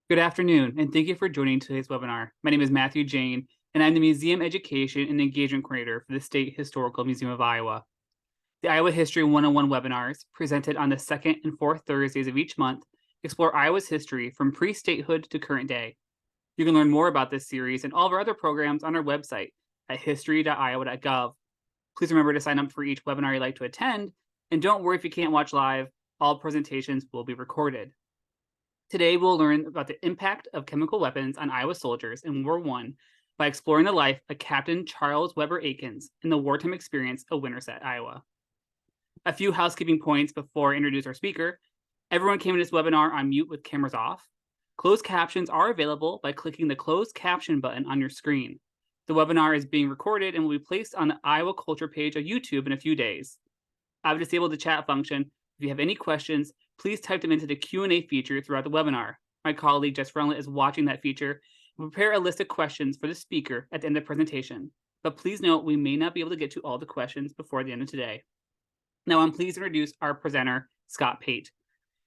Good afternoon, and thank you for joining today's webinar. My name is Matthew Jane, and I'm the Museum Education and Engagement Coordinator for the State Historical Museum of Iowa. The Iowa History 101 webinars, presented on the second and fourth Thursdays of each month, explore Iowa's history from pre-statehood to current day. You can learn more about this series and all of our other programs on our website at history.iowa.gov. Please remember to sign up for each webinar you'd like to attend, and don't worry if you can't watch live, all presentations will be recorded. Today, we'll learn about the impact of chemical weapons on Iowa soldiers in World War I by exploring the life of Captain Charles Webber Aikins and the wartime experience of Winterset, Iowa. A few housekeeping points before I introduce our speaker. Everyone came to this webinar on mute with cameras off. Closed captions are available by clicking the closed caption button on your screen. The webinar is being recorded and will be placed on the Iowa Culture page of YouTube in a few days. I've disabled the chat function. If you have any questions, please type them into the Q&A feature throughout the webinar. My colleague, Jess Frenlet, is watching that feature and prepare a list of questions for the speaker at the end of the presentation. But please note, we may not be able to get to all the questions before the end of today. Now, I'm pleased to introduce our presenter, Scott Pate.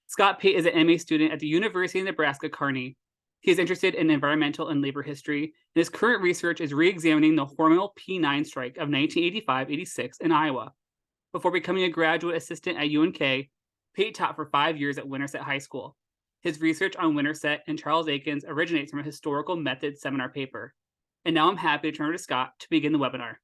Scott Pate is an MA student at the University of Nebraska-Kearney. He is interested in environmental and labor history, and his current research is re-examining the Hormel P9 strike of 1985-86 in Iowa. Before becoming a graduate assistant at UNK, Pate taught for 5 years at Winterset High School. His research on Winterset and Charles Aikins originates from a historical method seminar paper. And now I'm happy to turn over to Scott to begin the webinar.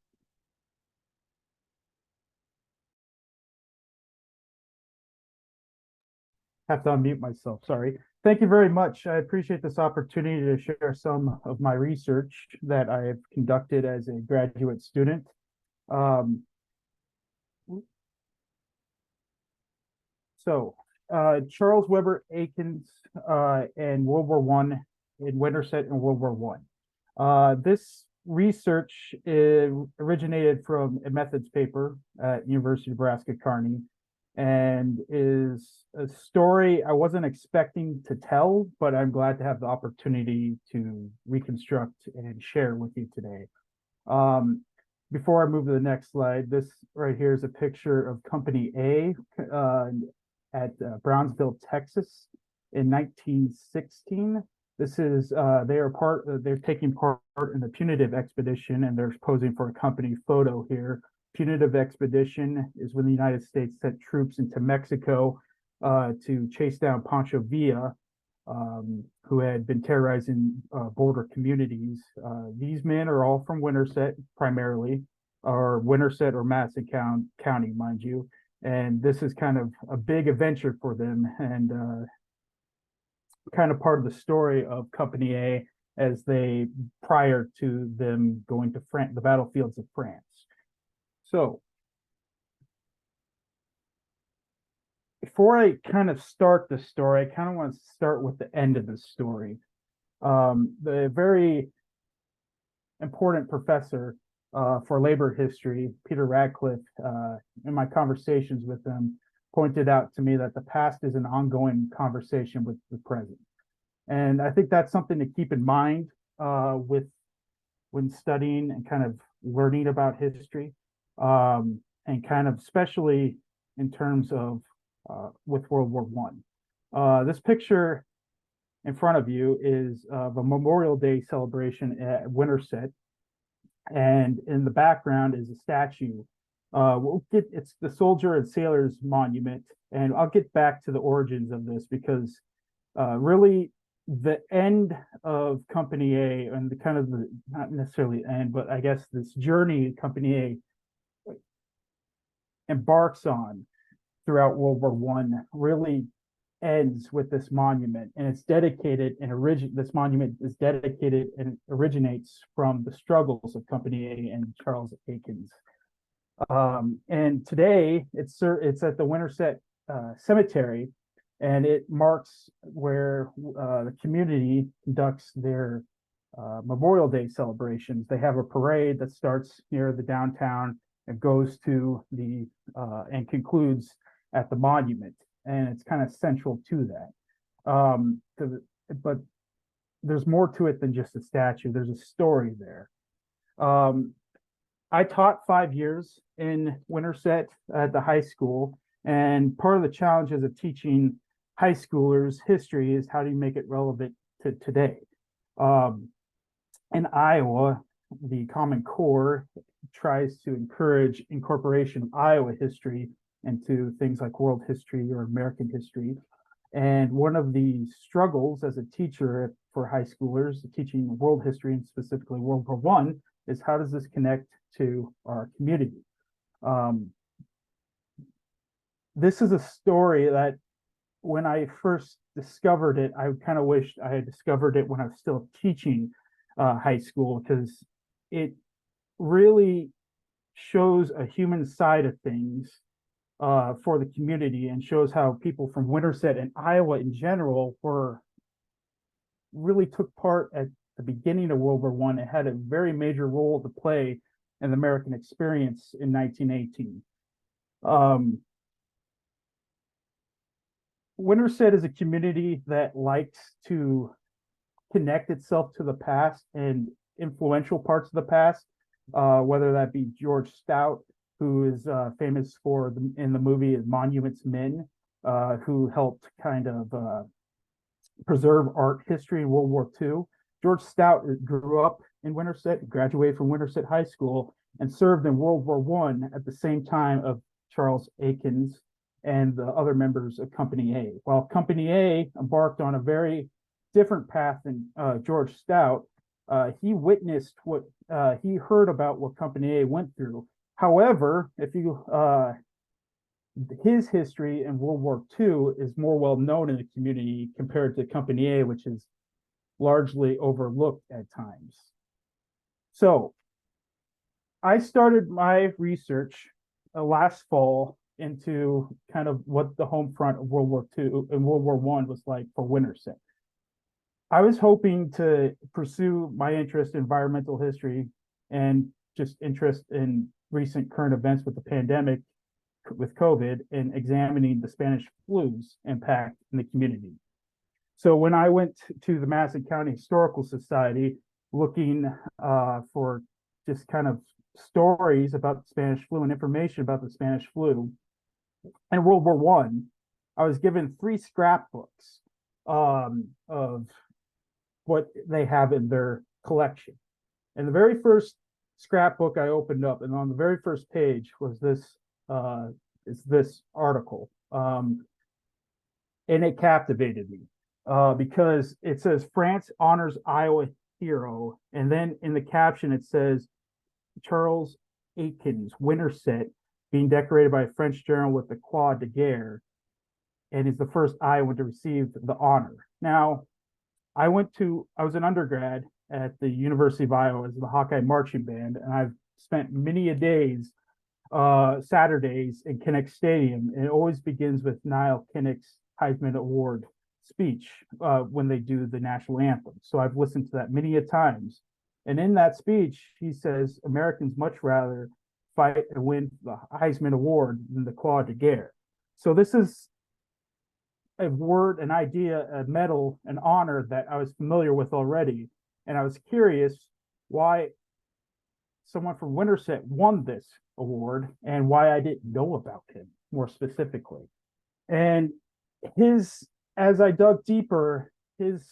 Have to unmute myself, sorry. Thank you very much. I appreciate this opportunity to share some of my research that I have conducted as a graduate student. Charles Webber Aikins and World War I in Winterset and World War One. This research originated from a methods paper at University of Nebraska-Kearney and is a story I wasn't expecting to tell, but I'm glad to have the opportunity to reconstruct and share with you today. Before I move to the next slide, this right here is a picture of Company A at Brownsville, Texas in 1916. This is they're taking part in the punitive expedition, and they're posing for a company photo here. Punitive expedition is when the United States sent troops into Mexico to chase down Pancho Villa, who had been terrorizing border communities. These men are all from Winterset primarily, or Winterset or Madison County, mind you. And this is kind of a big adventure for them, and kind of part of the story of Company A as they, prior to them going to the battlefields of France. So before I kind of start the story, I kind of want to start with the end of the story. The very important professor for labor history, Peter Radcliffe, in my conversations with him, pointed out to me that the past is an ongoing conversation with the present. And I think that's something to keep in mind when studying and kind of learning about history, and kind of especially in terms of with World War I. This picture in front of you is of a Memorial Day celebration at Winterset, and in the background is a statue. It's the Soldier and Sailors Monument, and I'll get back to the origins of this because really the end of Company A and the kind of the, not necessarily end, but I guess this journey Company A embarks on throughout World War I really ends with this monument, and it's dedicated and this monument is dedicated and originates from the struggles of Company A and Charles Aikins. And today it's at the Winterset Cemetery, and it marks where the community conducts their Memorial Day celebrations. They have a parade that starts near the downtown and goes to the and concludes at the monument, and it's kind of central to that. But there's more to it than just a statue. There's a story there. I taught 5 years in Winterset at the high school, and part of the challenges of teaching high schoolers history is how do you make it relevant to today. Um, in Iowa, the Common Core tries to encourage incorporation of Iowa history into things like world history or American history. And one of the struggles as a teacher for high schoolers teaching world history and specifically World War One is how does this connect to our community? Um, this is a story that when I first discovered it, I kind of wished I had discovered it when I was still teaching high school because it really shows a human side of things for the community and shows how people from Winterset and Iowa in general were really took part at the beginning of World War One. It had a very major role to play in the American experience in 1918. Um, Winterset is a community that likes to connect itself to the past and influential parts of the past, whether that be George Stout, who is famous for in the movie Monuments Men, who helped kind of preserve art history in World War II. George Stout grew up in Winterset, graduated from Winterset High School, and served in World War One at the same time of Charles Aikins and the other members of Company A. While Company A embarked on a very different path than George Stout, he witnessed what he heard about what Company A went through. However, if you his history in World War II is more well known in the community compared to Company A, which is largely overlooked at times. So I started my research last fall into kind of what the home front of World War II and World War I was like for Winterset. I was hoping to pursue my interest in environmental history and just interest in recent current events with the pandemic, with COVID, and examining the Spanish flu's impact in the community. So when I went to the Madison County Historical Society looking for just kind of stories about the Spanish flu and information about the Spanish flu in World War One, I was given 3 scrapbooks of what they have in their collection. And the very first scrapbook I opened up, and on the very first page was this article, and it captivated me because it says France honors Iowa hero, and then in the caption it says Charles Aikins, Winterset, being decorated by a French general with the Croix de Guerre, and is the first Iowan to receive the honor. Now, I was an undergrad at the University of Iowa as the Hawkeye Marching Band, and I've spent many a days, Saturdays in Kinnick Stadium, and it always begins with Niall Kinnick's Heisman Award speech when they do the national anthem. So I've listened to that many a times. And in that speech, he says Americans much rather fight and win the Heisman Award than the Croix de Guerre. So this is a word, an idea, a medal, an honor that I was familiar with already. And I was curious why someone from Winterset won this award and why I didn't know about him more specifically. And as I dug deeper, his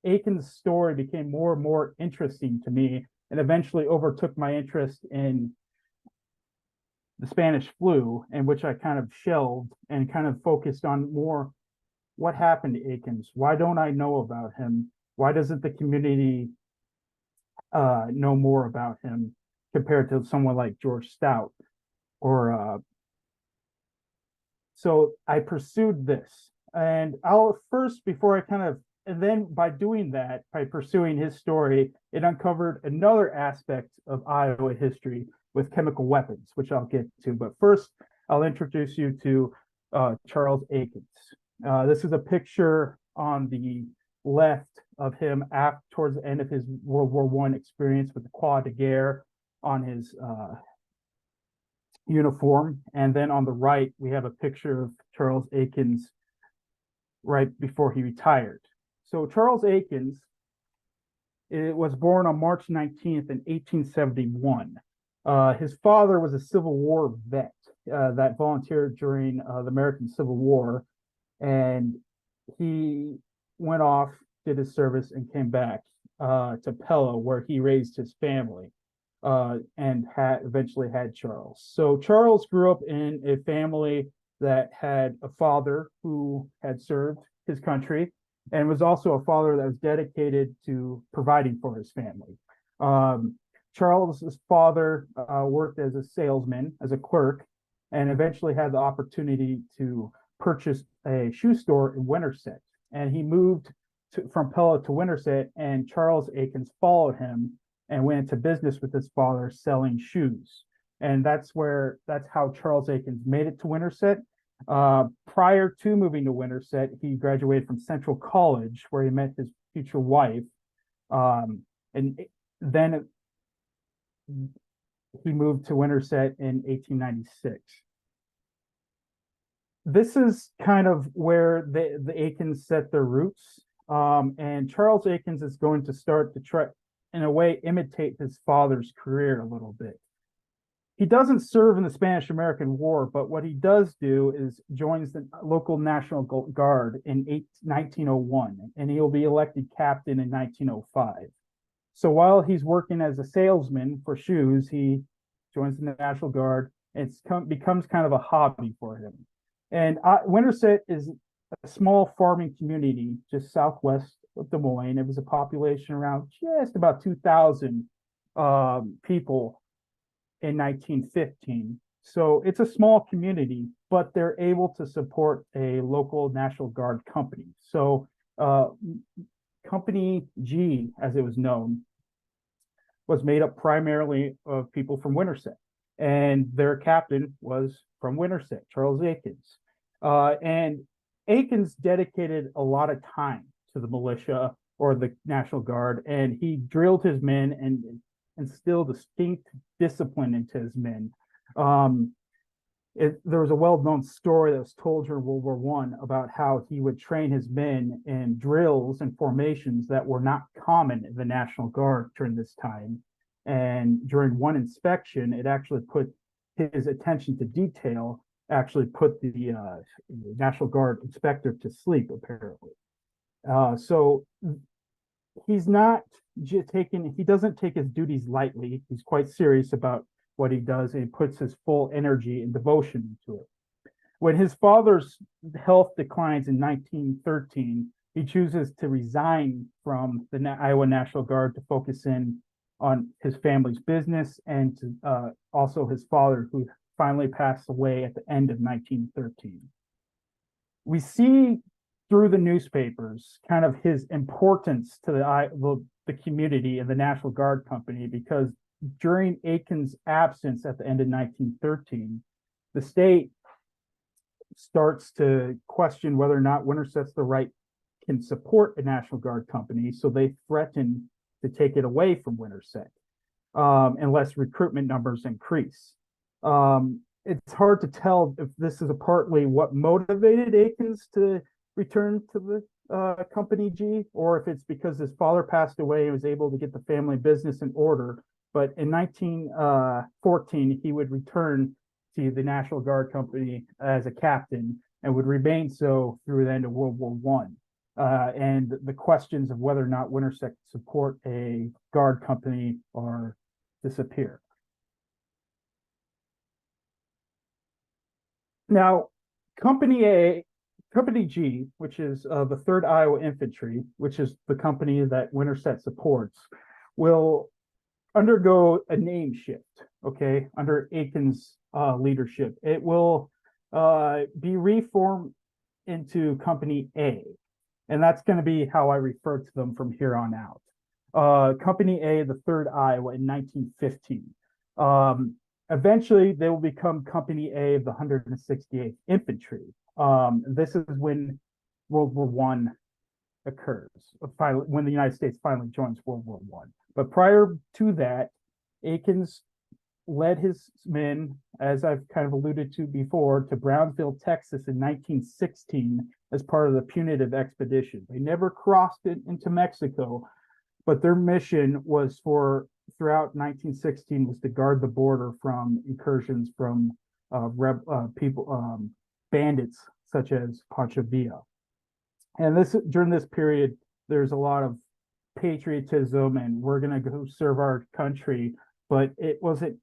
Aikens' story became more and more interesting to me and eventually overtook my interest in the Spanish flu, in which I kind of shelved and kind of focused on more what happened to Aikens. Why don't I know about him? Why doesn't the community know more about him compared to someone like George Stout? So I pursued this, and I'll first, before I kind of, and then by doing that, by pursuing his story, it uncovered another aspect of Iowa history with chemical weapons, which I'll get to. But first, I'll introduce you to Charles Aikens. This is a picture on the left of him towards the end of his World War I experience with the Croix de Guerre on his uniform. And then on the right, we have a picture of Charles Aikens right before he retired. So Charles Aikens was born on March 19th in 1871. His father was a Civil War vet that volunteered during the American Civil War, and he went off did his service, and came back to Pella, where he raised his family and eventually had Charles. So Charles grew up in a family that had a father who had served his country and was also a father that was dedicated to providing for his family. Charles's father worked as a salesman, as a clerk, and eventually had the opportunity to purchase a shoe store in Winterset. And he moved from Pella to Winterset, and Charles Aikins followed him and went into business with his father selling shoes. And that's how Charles Aikins made it to Winterset. Prior to moving to Winterset, he graduated from Central College, where he met his future wife. And then he moved to Winterset in 1896. This is kind of where the Aikins set their roots. And Charles Aikins is going to start to try, in a way, imitate his father's career a little bit. He doesn't serve in the Spanish-American War, but what he does do is joins the local National Guard in 1901, and he'll be elected captain in 1905. So while he's working as a salesman for shoes, he joins the National Guard, and it becomes kind of a hobby for him. And Winterset is a small farming community just southwest of Des Moines. It was a population around just about 2,000 people in 1915. So it's a small community, but they're able to support a local National Guard company. So Company G, as it was known, was made up primarily of people from Winterset. And their captain was from Winterset, Charles Aikins. And Aikins dedicated a lot of time to the militia or the National Guard, and he drilled his men and instilled distinct discipline into his men. There was a well-known story that was told during World War I about how he would train his men in drills and formations that were not common in the National Guard during this time. And during one inspection, it actually put his attention to detail, actually put the National Guard inspector to sleep, apparently. So he's not he doesn't take his duties lightly. He's quite serious about what he does, and he puts his full energy and devotion into it. When his father's health declines in 1913, he chooses to resign from the Iowa National Guard to focus in on his family's business and to also his father, who finally passed away at the end of 1913. We see through the newspapers kind of his importance to the community and the National Guard Company, because during Aikins' absence at the end of 1913, the state starts to question whether or not Winterset's the right can support a National Guard company. So they threaten to take it away from Winterset unless recruitment numbers increase. It's hard to tell if this is partly what motivated Aikins to return to the Company G, or if it's because his father passed away and was able to get the family business in order. But in 1914, he would return to the National Guard Company as a captain and would remain so through the end of World War I. And the questions of whether or not Winterset could support a guard company or disappear. Now, Company G, which is the 3rd Iowa Infantry, which is the company that Winterset supports, will undergo a name shift, okay, under Aikins' leadership. It will be reformed into Company A, and that's going to be how I refer to them from here on out. Company A, the 3rd Iowa in 1915. Eventually, they will become Company A of the 168th Infantry. This is when World War I occurs, when the United States finally joins World War I. But prior to that, Aikins led his men, as I've kind of alluded to before, to Brownsville, Texas in 1916 as part of the punitive expedition. They never crossed it into Mexico, but their mission was throughout 1916 was to guard the border from incursions from bandits such as Pancho Villa. And during this period, there's a lot of patriotism and we're going to go serve our country, but it wasn't,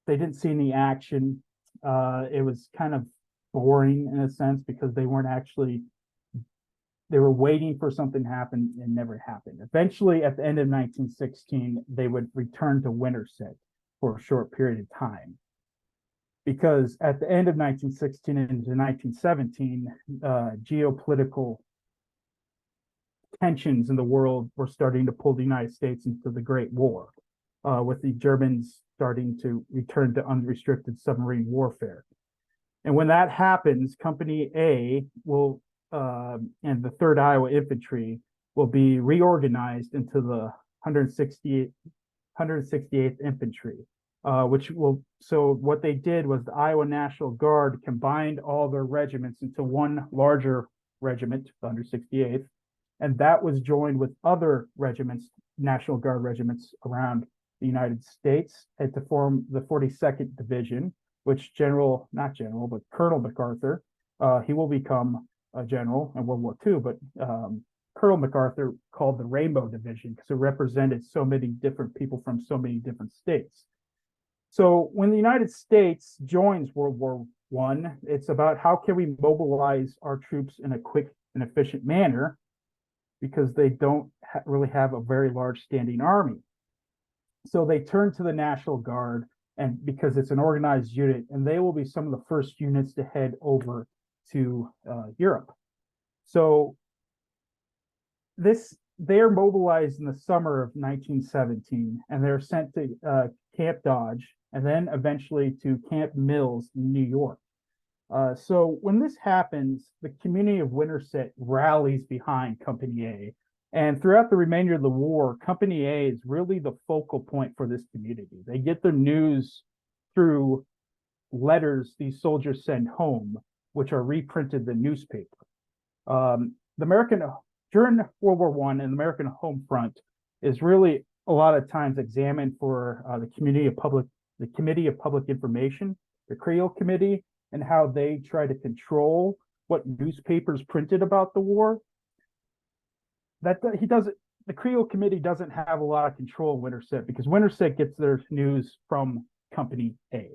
they didn't see any action. It was kind of boring in a sense because they weren't actually, they were waiting for something to happen and never happened. Eventually, at the end of 1916, they would return to Winterset for a short period of time. Because at the end of 1916 and into 1917, geopolitical tensions in the world were starting to pull the United States into the Great War, with the Germans starting to return to unrestricted submarine warfare. And when that happens, Company A will, and the 3rd Iowa Infantry will be reorganized into the 168th Infantry, which will, so what they did was the Iowa National Guard combined all their regiments into one larger regiment, the 168th, and that was joined with other regiments, National Guard regiments around the United States, and to form the 42nd Division, which Colonel MacArthur, he will become a general in World War II, but Colonel MacArthur called the Rainbow Division because it represented so many different people from so many different states. So when the United States joins World War I, it's about how can we mobilize our troops in a quick and efficient manner because they don't really have a very large standing army. So they turn to the National Guard, and because it's an organized unit, and they will be some of the first units to head over to Europe. So they're mobilized in the summer of 1917, and they're sent to Camp Dodge, and then eventually to Camp Mills in New York. So when this happens, the community of Winterset rallies behind Company A. And throughout the remainder of the war, Company A is really the focal point for this community. They get their news through letters these soldiers send home, which are reprinted in the newspaper. During World War I, and the American home front is really a lot of times examined for the Committee of Public Information, the Creel Committee, and how they try to control what newspapers printed about the war. The Creel Committee doesn't have a lot of control of Winterset because Winterset gets their news from Company A.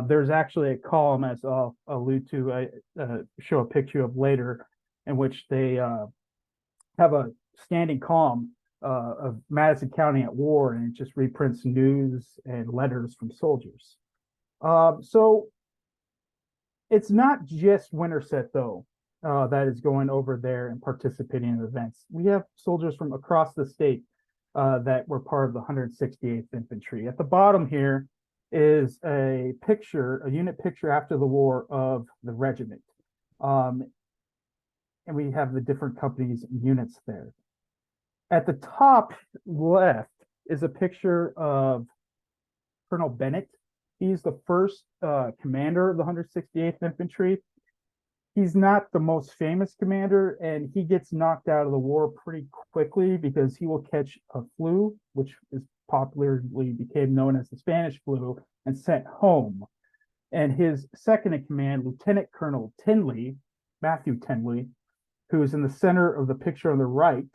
There's actually a column, as I'll allude to, show a picture of later, in which they have a standing column of Madison County at war, and it just reprints news and letters from soldiers. So it's not just Winterset, though, that is going over there and participating in events. We have soldiers from across the state that were part of the 168th Infantry. At the bottom here is a unit picture after the war of the regiment. And we have the different companies and units there. At the top left is a picture of Colonel Bennett. He's the first commander of the 168th Infantry. He's not the most famous commander, and he gets knocked out of the war pretty quickly because he will catch a flu, which is popularly became known as the Spanish flu, and sent home. And his second in command, Lieutenant Colonel Tinley, Matthew Tinley, who's in the center of the picture on the right,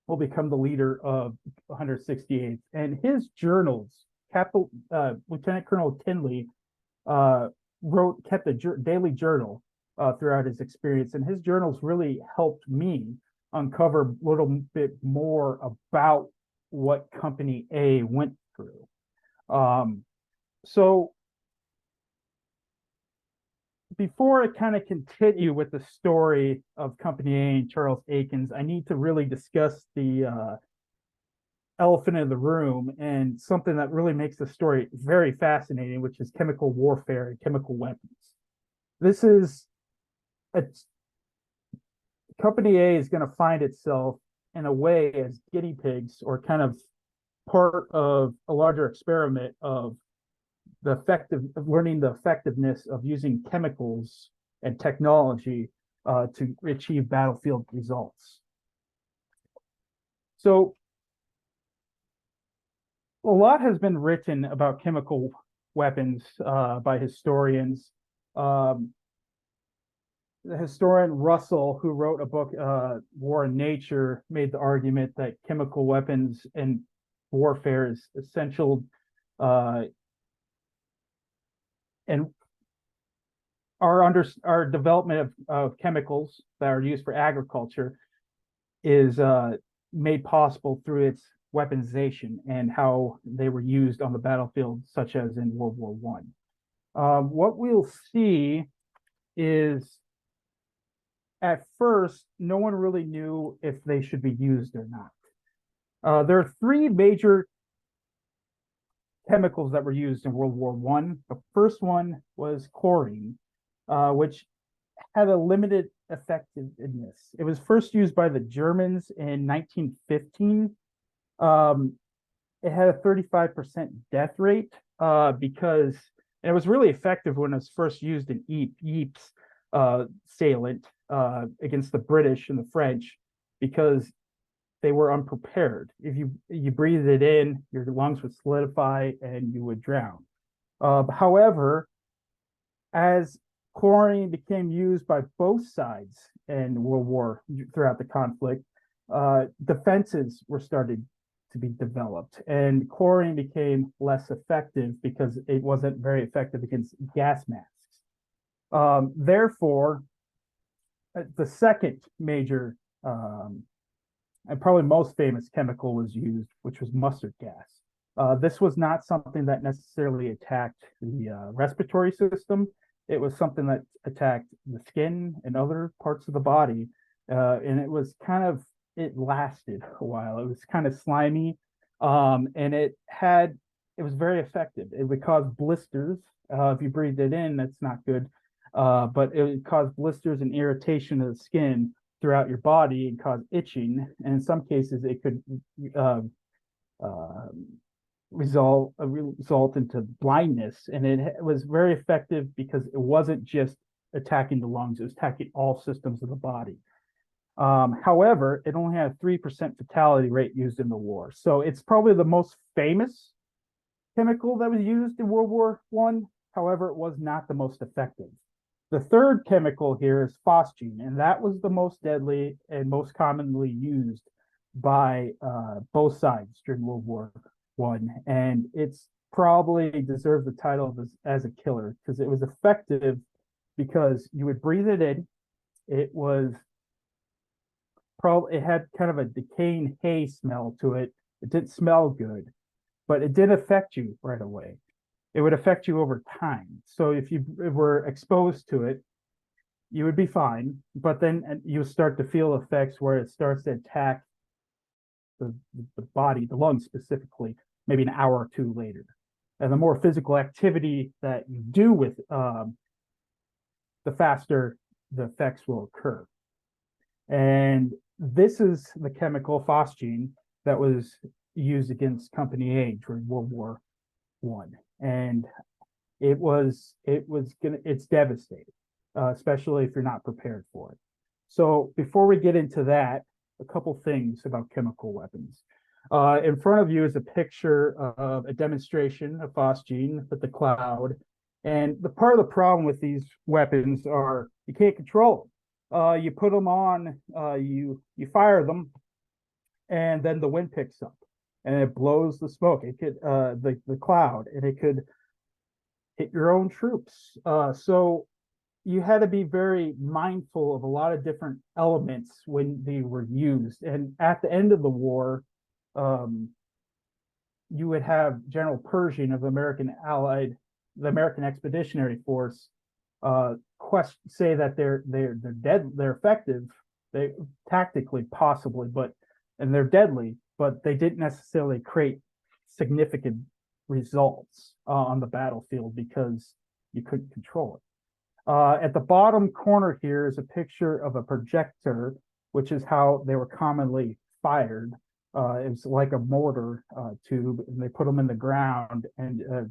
will become the leader of 168th. And his journals, Lieutenant Colonel Tinley kept a daily journal throughout his experience, and his journals really helped me uncover a little bit more about what Company A went through. So before I kind of continue with the story of Company A and Charles Aikins, I need to really discuss the elephant in the room and something that really makes the story very fascinating, which is chemical warfare and chemical weapons. Company A is going to find itself in a way as guinea pigs, or kind of part of a larger experiment of learning the effectiveness of using chemicals and technology to achieve battlefield results. So a lot has been written about chemical weapons by historians. the historian Russell, who wrote a book, War and Nature, made the argument that chemical weapons and warfare is essential, and our development of chemicals that are used for agriculture is made possible through its weaponization and how they were used on the battlefield, such as in World War One. What we'll see is, at first, no one really knew if they should be used or not. There are three major chemicals that were used in World War One. The first one was chlorine, which had a limited effectiveness. It was first used by the Germans in 1915. It had a 35% death rate because it was really effective when it was first used in Ypres salient against the British and the French, because they were unprepared. If you breathed it in, your lungs would solidify and you would drown. However, as chlorine became used by both sides in World War throughout the conflict, defenses were started to be developed, and chlorine became less effective because it wasn't very effective against gas masks. Therefore, the second major and probably most famous chemical was used, which was mustard gas. This was not something that necessarily attacked the respiratory system. It was something that attacked the skin and other parts of the body. And it lasted a while. It was kind of slimy. And it was very effective. It would cause blisters. If you breathed it in, that's not good. But it would cause blisters and irritation of the skin throughout your body and cause itching. And in some cases, it could result into blindness. And it was very effective because it wasn't just attacking the lungs, it was attacking all systems of the body. However, it only had a 3% fatality rate used in the war. So it's probably the most famous chemical that was used in World War One. However, it was not the most effective. The third chemical here is phosgene, and that was the most deadly and most commonly used by both sides during World War One, and it's probably deserves the title as a killer because it was effective because you would breathe it in. It had kind of a decaying hay smell to it. It didn't smell good, but it did affect you right away. It would affect you over time. So if you were exposed to it, you would be fine, but then you start to feel effects where it starts to attack the body, the lungs specifically, maybe an hour or two later. And the more physical activity that you do with the faster the effects will occur. And this is the chemical phosgene that was used against Company A during World War One, and it's devastating, especially if you're not prepared for it. So before we get into that, a couple things about chemical weapons. In front of you is a picture of a demonstration of phosgene with the cloud. And the part of the problem with these weapons are you can't control them. You put them on, you fire them, and then the wind picks up and it blows the smoke. It could the cloud, and it could hit your own troops. So you had to be very mindful of a lot of different elements when they were used. And at the end of the war, you would have General Pershing of the American Expeditionary Force, say that they're dead, they're effective, they tactically possibly, and they're deadly, but they didn't necessarily create significant results on the battlefield because you couldn't control it. At the bottom corner here is a picture of a projector, which is how they were commonly fired. It's like a mortar tube, and they put them in the ground, and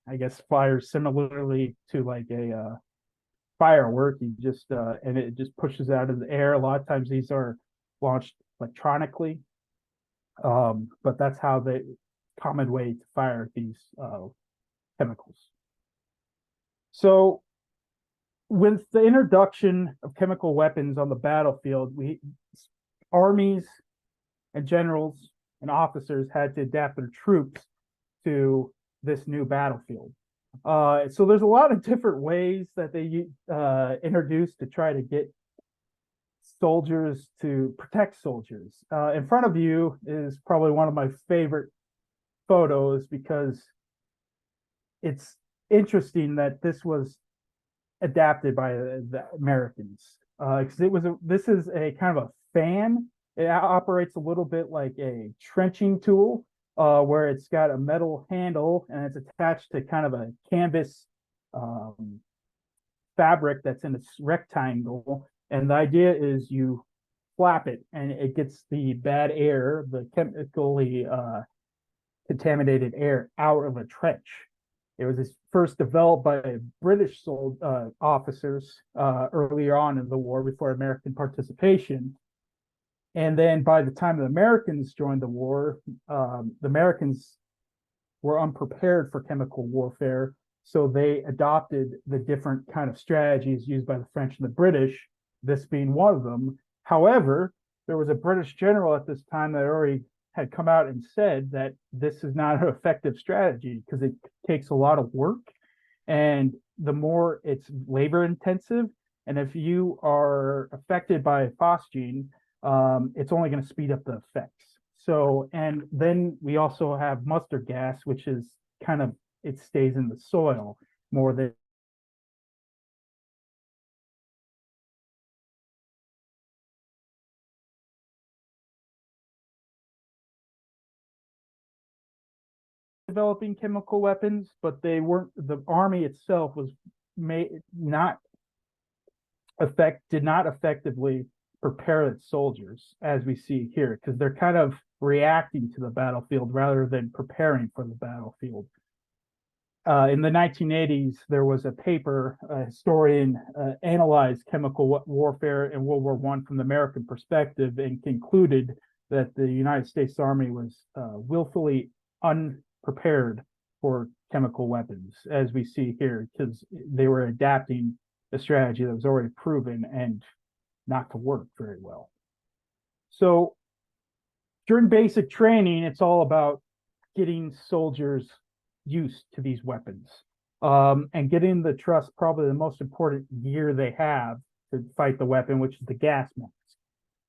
I guess fires similarly to like a firework. You just and it just pushes out of the air. A lot of times these are launched electronically, but that's how the common way to fire these chemicals. So with the introduction of chemical weapons on the battlefield, armies and generals and officers had to adapt their troops to this new battlefield. So there's a lot of different ways that they introduced to try to get soldiers to protect soldiers. In front of you is probably one of my favorite photos because it's interesting that this was adapted by the Americans. Because this is a kind of a fan. It operates a little bit like a trenching tool, where it's got a metal handle and it's attached to kind of a canvas fabric that's in a rectangle. And the idea is you flap it and it gets the bad air, the chemically contaminated air out of a trench. It was first developed by British officers earlier on in the war before American participation. And then by the time the Americans joined the war, the Americans were unprepared for chemical warfare. So they adopted the different kind of strategies used by the French and the British, this being one of them. However, there was a British general at this time that already had come out and said that this is not an effective strategy because it takes a lot of work, and the more it's labor intensive, and if you are affected by a phosgene, it's only going to speed up the effects. So, and then we also have mustard gas, which is kind of, it stays in the soil more than developing chemical weapons, but they weren't, the army itself was not did not effectively prepare its soldiers, as we see here, because they're kind of reacting to the battlefield rather than preparing for the battlefield. In the 1980s, there was a paper, a historian analyzed chemical warfare in World War I from the American perspective and concluded that the United States Army was willfully unprepared for chemical weapons, as we see here, because they were adapting a strategy that was already proven and not to work very well. So during basic training, it's all about getting soldiers used to these weapons, and getting the trust, probably the most important gear they have to fight the weapon, which is the gas mask.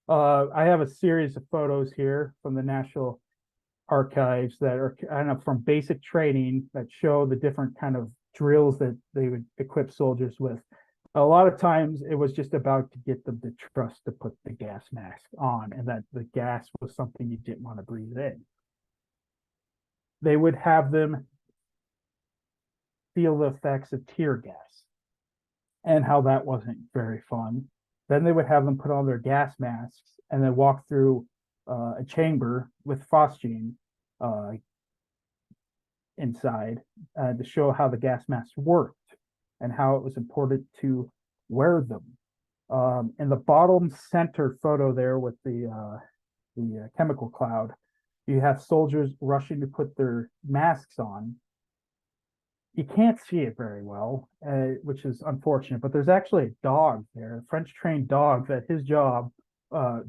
I have a series of photos here from the National Archives that are kind of from basic training that show the different kind of drills that they would equip soldiers with. A lot of times it was just about to get them to trust to put the gas mask on, and that the gas was something you didn't want to breathe in. They would have them feel the effects of tear gas and how that wasn't very fun. Then they would have them put on their gas masks and then walk through a chamber with phosgene inside to show how the gas masks worked and how it was important to wear them. In the bottom center photo there with the chemical cloud, you have soldiers rushing to put their masks on. You can't see it very well, which is unfortunate, but there's actually a dog there, a French trained dog, that his job,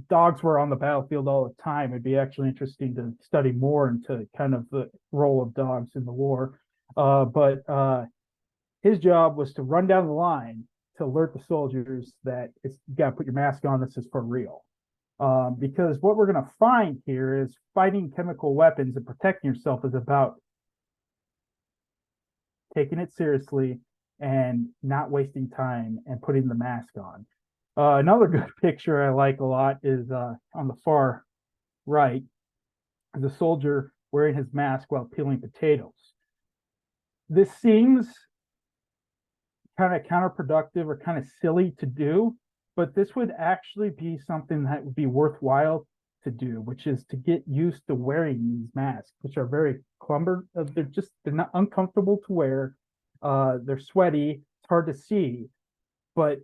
dogs were on the battlefield all the time. It'd be actually interesting to study more into kind of the role of dogs in the war. But his job was to run down the line to alert the soldiers that you got to put your mask on, this is for real. Because what we're going to find here is fighting chemical weapons and protecting yourself is about taking it seriously and not wasting time and putting the mask on. Another good picture I like a lot is on the far right, the soldier wearing his mask while peeling potatoes. This seems kind of counterproductive or kind of silly to do, but this would actually be something that would be worthwhile to do, which is to get used to wearing these masks, which are very clumbered. They're not uncomfortable to wear. They're sweaty. It's hard to see, but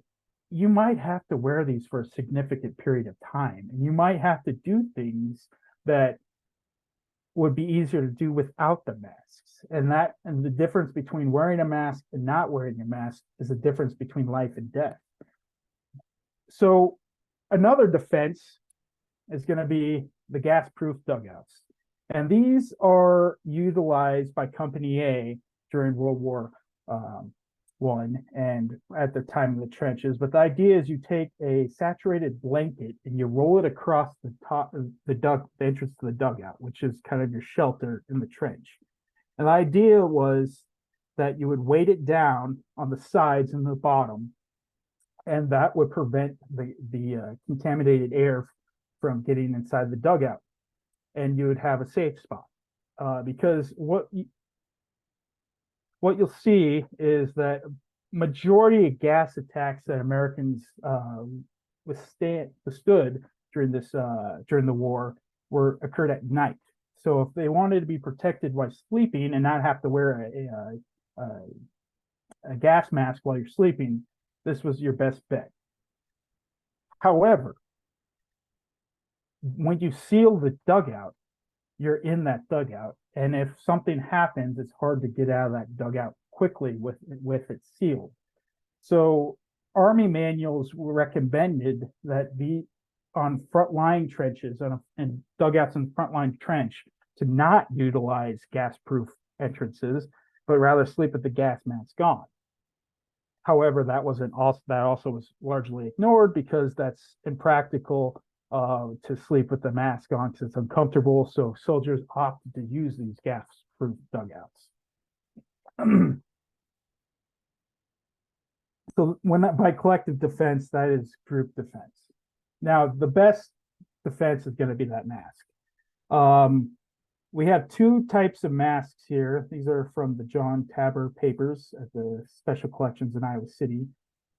you might have to wear these for a significant period of time, and you might have to do things that would be easier to do without the masks. And the difference between wearing a mask and not wearing a mask is the difference between life and death. So another defense is going to be the gas-proof dugouts. And these are utilized by Company A during World War One and at the time of the trenches. But the idea is you take a saturated blanket and you roll it across the top of the entrance to the dugout, which is kind of your shelter in the trench. And the idea was that you would weight it down on the sides and the bottom, and that would prevent the contaminated air from getting inside the dugout, and you would have a safe spot. Because what you'll see is that majority of gas attacks that Americans withstood during the war occurred at night. So if they wanted to be protected while sleeping and not have to wear a gas mask while you're sleeping, this was your best bet. However, when you seal the dugout, you're in that dugout, and if something happens, it's hard to get out of that dugout quickly with it sealed. So Army manuals recommended that be on frontline trenches and dugouts in frontline trench to not utilize gas-proof entrances, but rather sleep with the gas mask on. However, that also was largely ignored because that's impractical to sleep with the mask on because it's uncomfortable. So soldiers opted to use these gas-proof dugouts. So by collective defense, that is group defense. Now, the best defense is going to be that mask. We have two types of masks here. These are from the John Tabor papers at the Special Collections in Iowa City.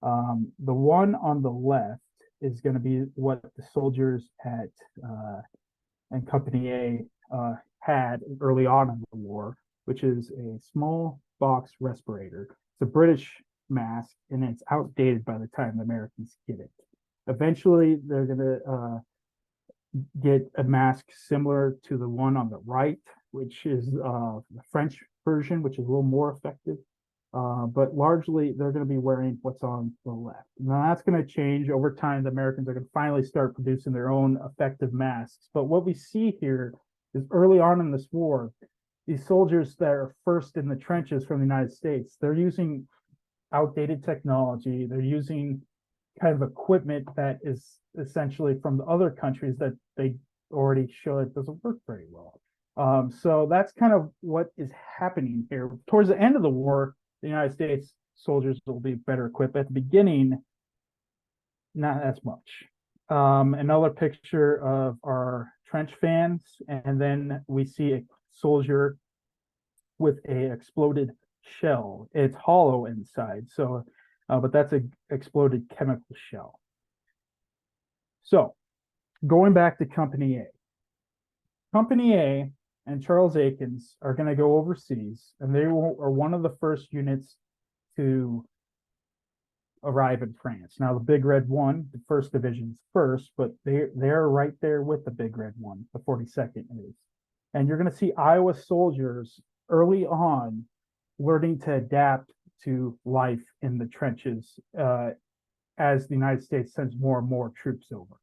The one on the left is going to be what the soldiers at and Company A had early on in the war, which is a small box respirator. It's a British mask, and it's outdated by the time the Americans get it. Eventually, they're going to get a mask similar to the one on the right, which is the French version, which is a little more effective. But largely, they're going to be wearing what's on the left. Now, that's going to change over time. The Americans are going to finally start producing their own effective masks. But what we see here is early on in this war, these soldiers that are first in the trenches from the United States, they're using outdated technology. They're using kind of equipment that is essentially from the other countries that they already show it doesn't work very well. So that's kind of what is happening here. Towards the end of the war, the United States soldiers will be better equipped. At the beginning, not as much. Another picture of our trench fans, and then we see a soldier with a exploded shell. It's hollow inside, so but that's an exploded chemical shell. So going back to Company A. Company A and Charles Aikins are going to go overseas, and they are one of the first units to arrive in France. Now, the Big Red One, the first division is first, but they're right there with the Big Red One, the 42nd is. And you're going to see Iowa soldiers early on learning to adapt to life in the trenches as the United States sends more and more troops over.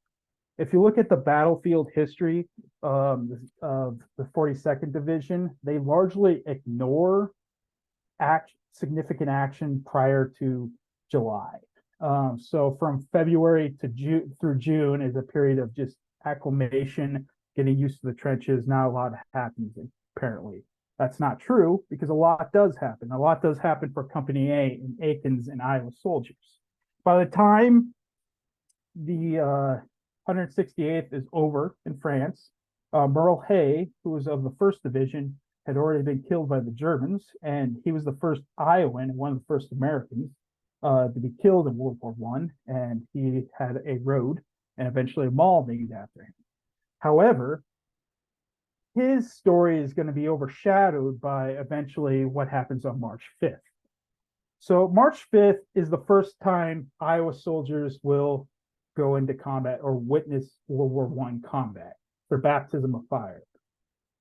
If you look at the battlefield history of the 42nd Division, they largely ignore significant action prior to July. So from February to June through June is a period of just acclimation, getting used to the trenches. Not a lot happens, apparently. That's not true because a lot does happen. A lot does happen for Company A and Aikins and Iowa soldiers. By the time the 168th is over in France, Merle Hay, who was of the 1st Division, had already been killed by the Germans, and he was the first Iowan and one of the first Americans to be killed in World War I, and he had a road and eventually a mall named after him. However, his story is going to be overshadowed by eventually what happens on March 5th. So March 5th is the first time Iowa soldiers will go into combat or witness World War I combat, their baptism of fire.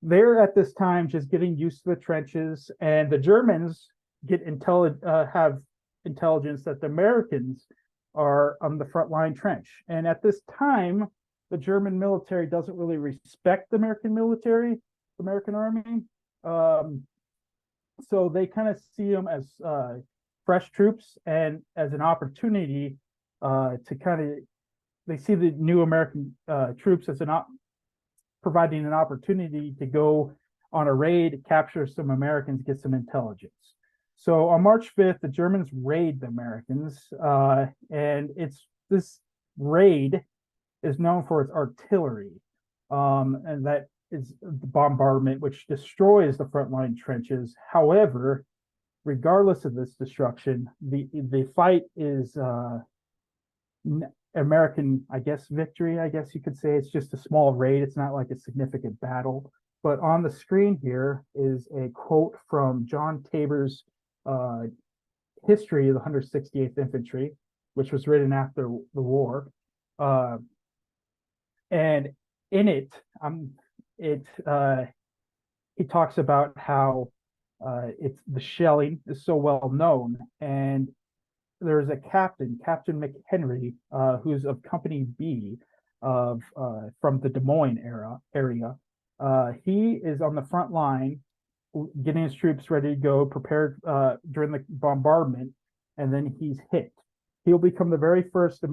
they're at this time just getting used to the trenches, and the Germans have intelligence that the Americans are on the front line trench. And at this time, the German military doesn't really respect the American military, the American army. Um, so they kind of see them as fresh troops and as an opportunity to kind of they see the new American troops as providing an opportunity to go on a raid, capture some Americans, get some intelligence. So on March 5th, the Germans raid the Americans, and this raid is known for its artillery, and that is the bombardment, which destroys the frontline trenches. However, regardless of this destruction, the fight is American, I guess, victory. I guess you could say it's just a small raid. It's not like a significant battle. But on the screen here is a quote from John Tabor's history of the 168th Infantry, which was written after the war. And in it, he talks about how the shelling is so well known, and there's a Captain McHenry, who's of Company B from the Des Moines area. He is on the front line, getting his troops ready to go, prepared during the bombardment, and then he's hit. He'll become the very first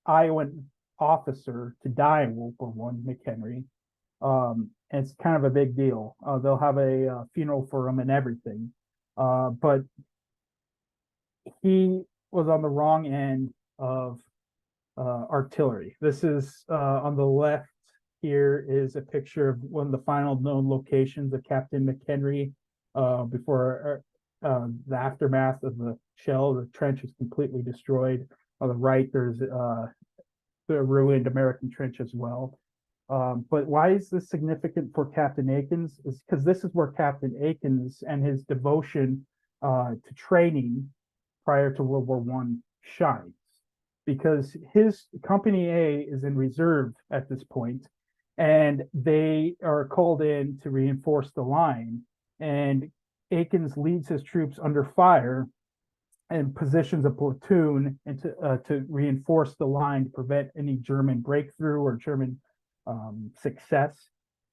Iowan officer to die in World War I, McHenry. And it's kind of a big deal. They'll have a funeral for him and everything. But he was on the wrong end of artillery. This is on the left here is a picture of one of the final known locations of Captain McHenry before the aftermath of the shell. The trench is completely destroyed. On the right, there's the ruined American trench as well. But why is this significant for Captain Aikins? Is because this is where Captain Aikins and his devotion to training prior to World War I shines, because his Company A is in reserve at this point, and they are called in to reinforce the line. And Aikins leads his troops under fire and positions a platoon and to reinforce the line to prevent any German breakthrough or German success.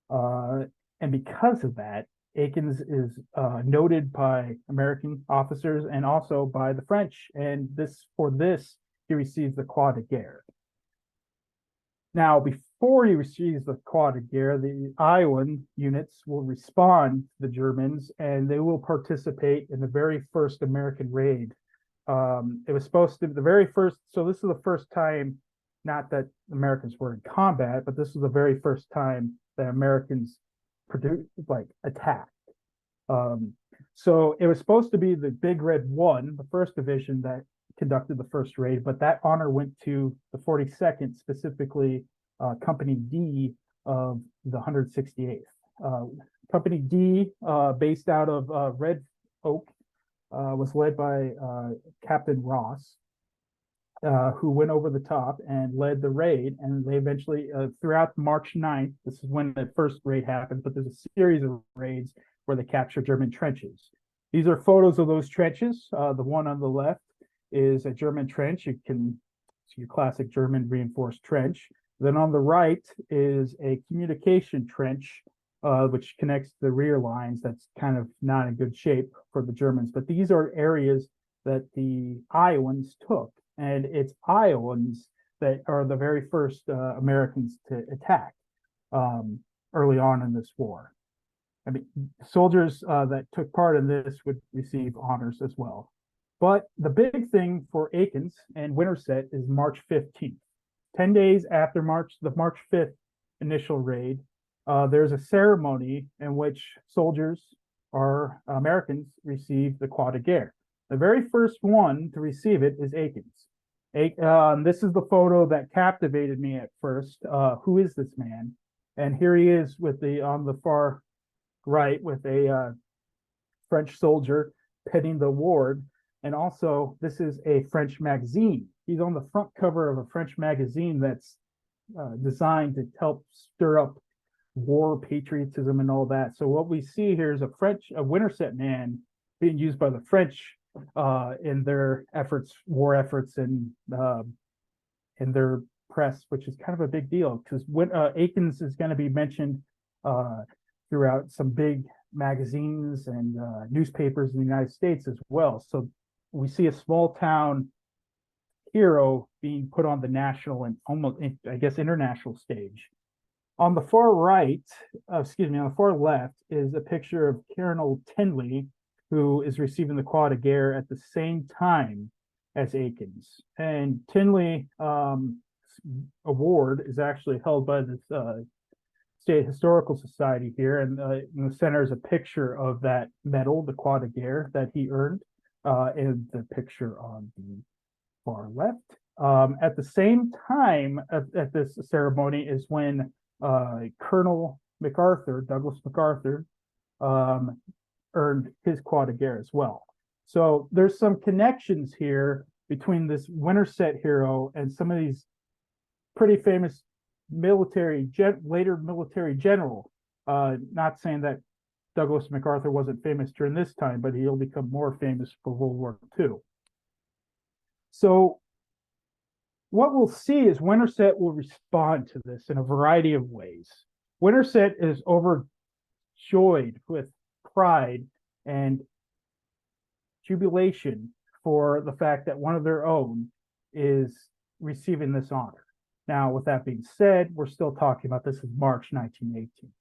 And because of that, Aikins is noted by American officers and also by the French. And for this, he receives the Croix de Guerre. Now, before he receives the Croix de Guerre, the Iowan units will respond to the Germans, and they will participate in the very first American raid. It was supposed to be the very first, so this is the first time, not that Americans were in combat, but this is the very first time that Americans attacked. So it was supposed to be the Big Red One, the first division that conducted the first raid, but that honor went to the 42nd, specifically Company D of the 168th. Company D, based out of Red Oak, was led by Captain Ross, who went over the top and led the raid. And they eventually, throughout March 9th, this is when the first raid happened, but there's a series of raids where they capture German trenches. These are photos of those trenches. The one on the left is a German trench. It's your classic German reinforced trench. Then on the right is a communication trench, which connects the rear lines. That's kind of not in good shape for the Germans. But these are areas that the Iowans took. And it's Iowans that are the very first Americans to attack early on in this war. I mean, soldiers that took part in this would receive honors as well. But the big thing for Aikins and Winterset is March 15th. 10 days after the March 5th initial raid, there's a ceremony in which soldiers or Americans receive the Croix de Guerre. The very first one to receive it is Aikins. This is the photo that captivated me at first. Who is this man? And here he is on the far right with a French soldier petting the award. And also, this is a French magazine. He's on the front cover of a French magazine that's designed to help stir up war patriotism and all that. So what we see here is a Winterset man being used by the French in their war efforts, and in their press, which is kind of a big deal because when Aikins is going to be mentioned throughout some big magazines and newspapers in the United States as well. So we see a small town hero being put on the national and almost, I guess, international stage. On the far right, on the far left is a picture of Colonel Tinley, who is receiving the Croix de Guerre at the same time as Aikins. And Tinley award is actually held by this State Historical Society here, and in the center is a picture of that medal, the Croix de Guerre, that he earned, in the picture on the far left. At the same time at this ceremony is when Colonel MacArthur, Douglas MacArthur, earned his Croix de Guerre as well. So there's some connections here between this Winterset hero and some of these pretty famous later military general. Not saying that Douglas MacArthur wasn't famous during this time, but he'll become more famous for World War II. So what we'll see is Winterset will respond to this in a variety of ways. Winterset is overjoyed with pride and jubilation for the fact that one of their own is receiving this honor. Now, with that being said, we're still talking about this is March 1918.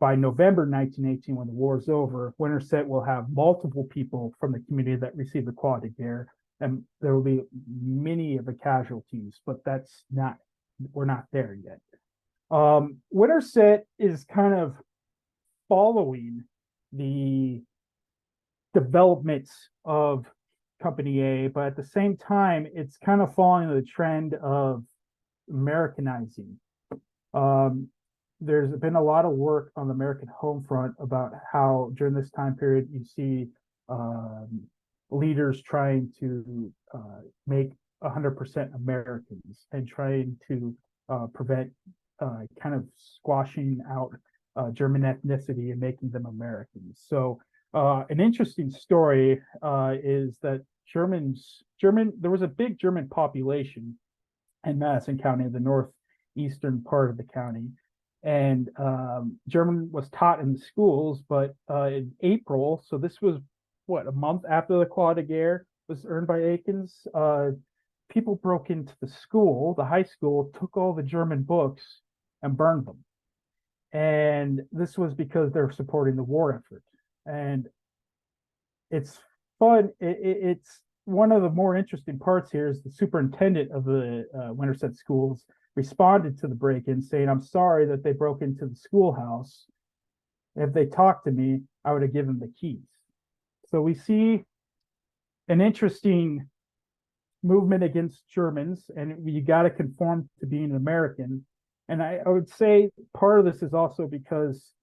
By November 1918, when the war is over, Winterset will have multiple people from the community that receive the Croix de Guerre, and there will be many of the casualties, but we're not there yet. Winterset is kind of following the developments of Company A, but at the same time, it's kind of following the trend of Americanizing. There's been a lot of work on the American home front about how during this time period you see leaders trying to make 100% Americans and trying to prevent kind of squashing out German ethnicity and making them Americans. So an interesting story is that there was a big German population in Madison County, the northeastern part of the county. And German was taught in the schools, but in April, so this was a month after the Croix de Guerre was earned by Aikins, people broke into the school, the high school, took all the German books and burned them. And this was because they're supporting the war effort. And it's fun. It's one of the more interesting parts here is the superintendent of the Winterset schools responded to the break-in saying, "I'm sorry that they broke into the schoolhouse. If they talked to me, I would have given them the keys." So we see an interesting movement against Germans, and you got to conform to being an American. And I would say part of this is also because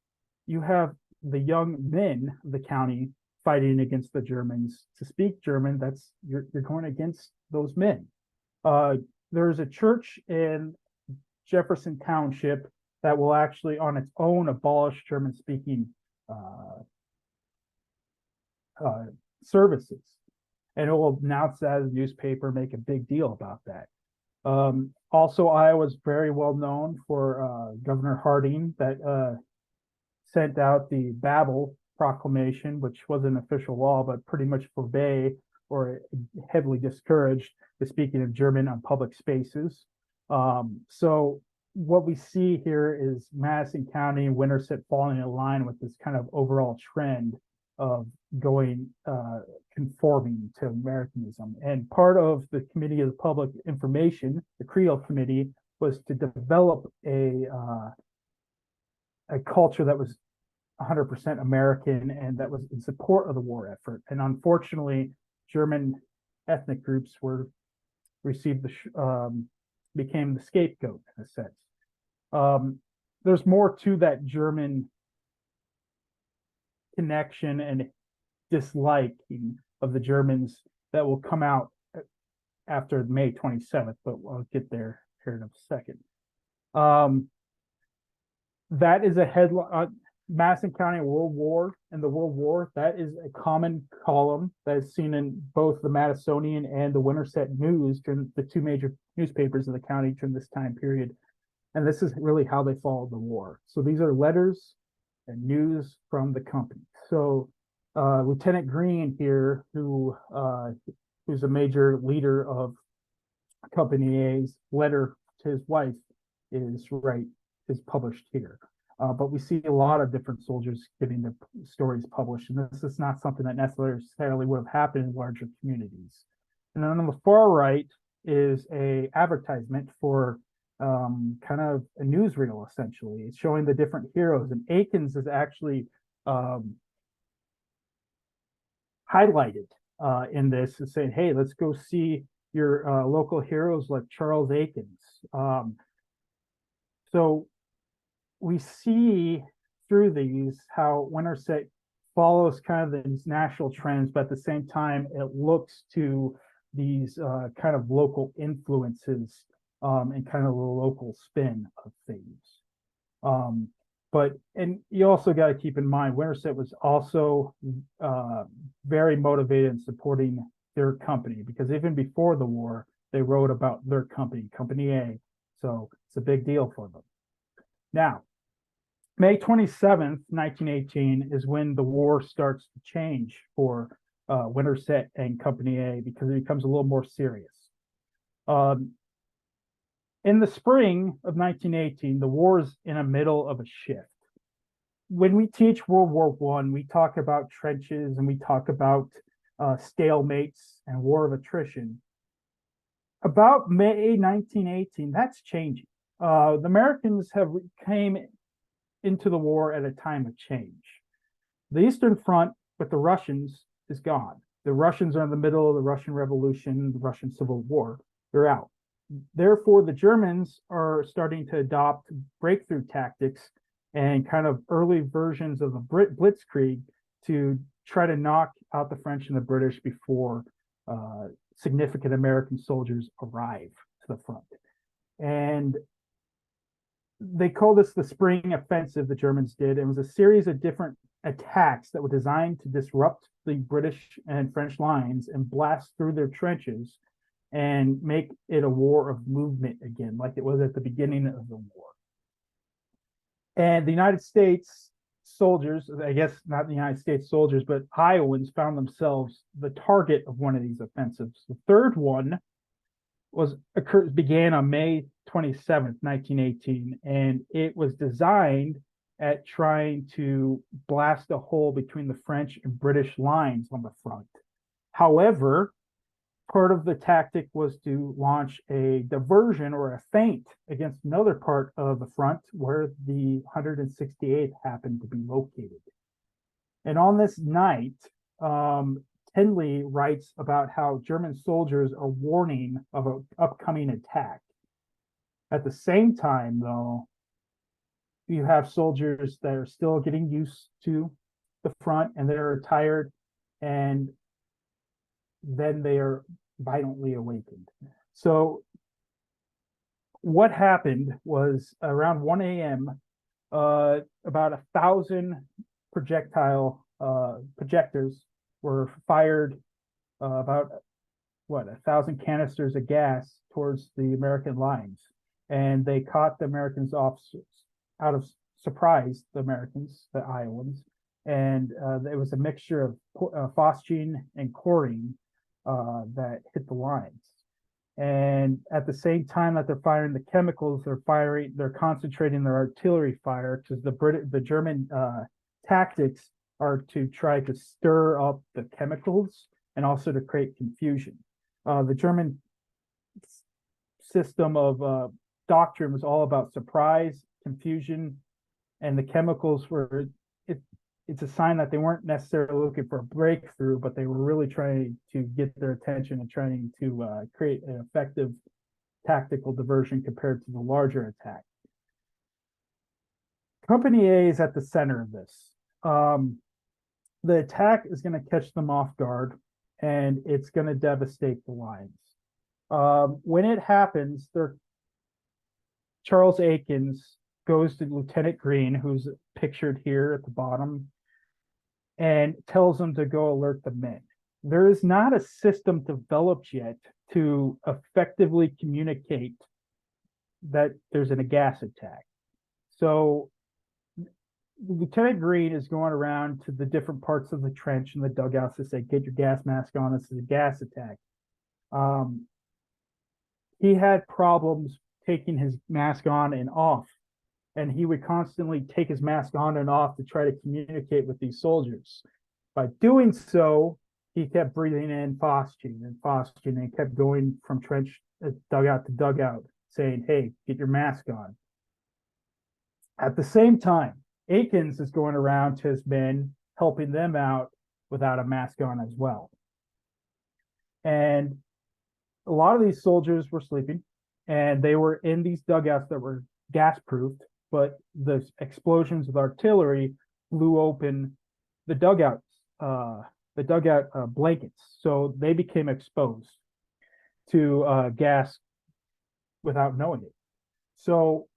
you have the young men of the county fighting against the Germans. To speak German, you're going against those men. There's a church in Jefferson Township that will actually on its own abolish German speaking services, and it will announce that as a newspaper, make a big deal about that. Also, Iowa is very well known for Governor Harding that sent out the Babel Proclamation, which wasn't official law, but pretty much forbade or heavily discouraged the speaking of German on public spaces. So what we see here is Madison County and Winterset falling in line with this kind of overall trend of conforming to Americanism. And part of the Committee of the Public Information, the Creole Committee, was to develop a culture that was 100% American and that was in support of the war effort. And unfortunately, German ethnic groups became the scapegoat in a sense. There's more to that German connection and disliking of the Germans that will come out after May 27th, but I'll get there here in a second. that is a headline. Madison County World War and the World War. That is a common column that is seen in both the Madisonian and the Winterset News, during the two major newspapers of the county during this time period. And this is really how they followed the war. So these are letters and news from the company. So Lieutenant Green here, who's a major leader of Company A's letter to his wife, is published here. But we see a lot of different soldiers getting their stories published, and this is not something that necessarily would have happened in larger communities. And then on the far right is a advertisement for kind of a newsreel, essentially. It's showing the different heroes, and Aikins is actually highlighted in this, and saying, hey, let's go see your local heroes like Charles Aikins. So we see through these how Winterset follows kind of these national trends, but at the same time, it looks to these kind of local influences and kind of the local spin of things. And you also got to keep in mind, Winterset was also very motivated in supporting their company, because even before the war, they wrote about their company, Company A. So it's a big deal for them. Now, May 27th, 1918 is when the war starts to change for Winterset and Company A, because it becomes a little more serious. In the spring of 1918, the war is in the middle of a shift. When we teach World War I, we talk about trenches and we talk about stalemates and war of attrition. About May 1918, that's changing. The Americans came into the war at a time of change. The Eastern Front with the Russians is gone. The Russians are in the middle of the Russian Revolution, the Russian Civil War. They're out. Therefore, the Germans are starting to adopt breakthrough tactics and kind of early versions of the Blitzkrieg to try to knock out the French and the British before significant American soldiers arrive to the front. And they call this the Spring Offensive, the Germans did. It was a series of different attacks that were designed to disrupt the British and French lines and blast through their trenches and make it a war of movement again, like it was at the beginning of the war. And the United States soldiers, I guess not the United States soldiers, but Iowans found themselves the target of one of these offensives. The third one began on May 27th, 1918, and it was designed at trying to blast a hole between the French and British lines on the front. However, part of the tactic was to launch a diversion or a feint against another part of the front where the 168th happened to be located. And on this night, Tinley writes about how German soldiers are warning of an upcoming attack. At the same time, though, you have soldiers that are still getting used to the front and they're tired, and then they are violently awakened. So what happened was around 1 a.m., about 1,000 projectors were fired, about 1,000 canisters of gas towards the American lines, and they caught the Americans out of surprise, the Americans, the Iowans, and it was a mixture of phosgene and chlorine that hit the lines. And at the same time that they're firing the chemicals, they're concentrating their artillery fire, because the German tactics are to try to stir up the chemicals and also to create confusion. The German system of doctrine was all about surprise, confusion, and the chemicals were, it's a sign that they weren't necessarily looking for a breakthrough, but they were really trying to get their attention and trying to create an effective tactical diversion compared to the larger attack. Company A is at the center of this. The attack is going to catch them off guard, and it's going to devastate the lines. When it happens, Charles Aikins goes to Lieutenant Green, who's pictured here at the bottom, and tells him to go alert the men. There is not a system developed yet to effectively communicate that there's a gas attack. So Lieutenant Green is going around to the different parts of the trench and the dugouts to say, get your gas mask on, this is a gas attack. He had problems taking his mask on and off, and he would constantly take his mask on and off to try to communicate with these soldiers. By doing so, he kept breathing in phosgene and kept going from trench dugout to dugout, saying, hey, get your mask on. At the same time, Aikins is going around to his men, helping them out without a mask on as well. And a lot of these soldiers were sleeping, and they were in these dugouts that were gas-proofed, but the explosions of artillery blew open the dugout blankets, so they became exposed to gas without knowing it. So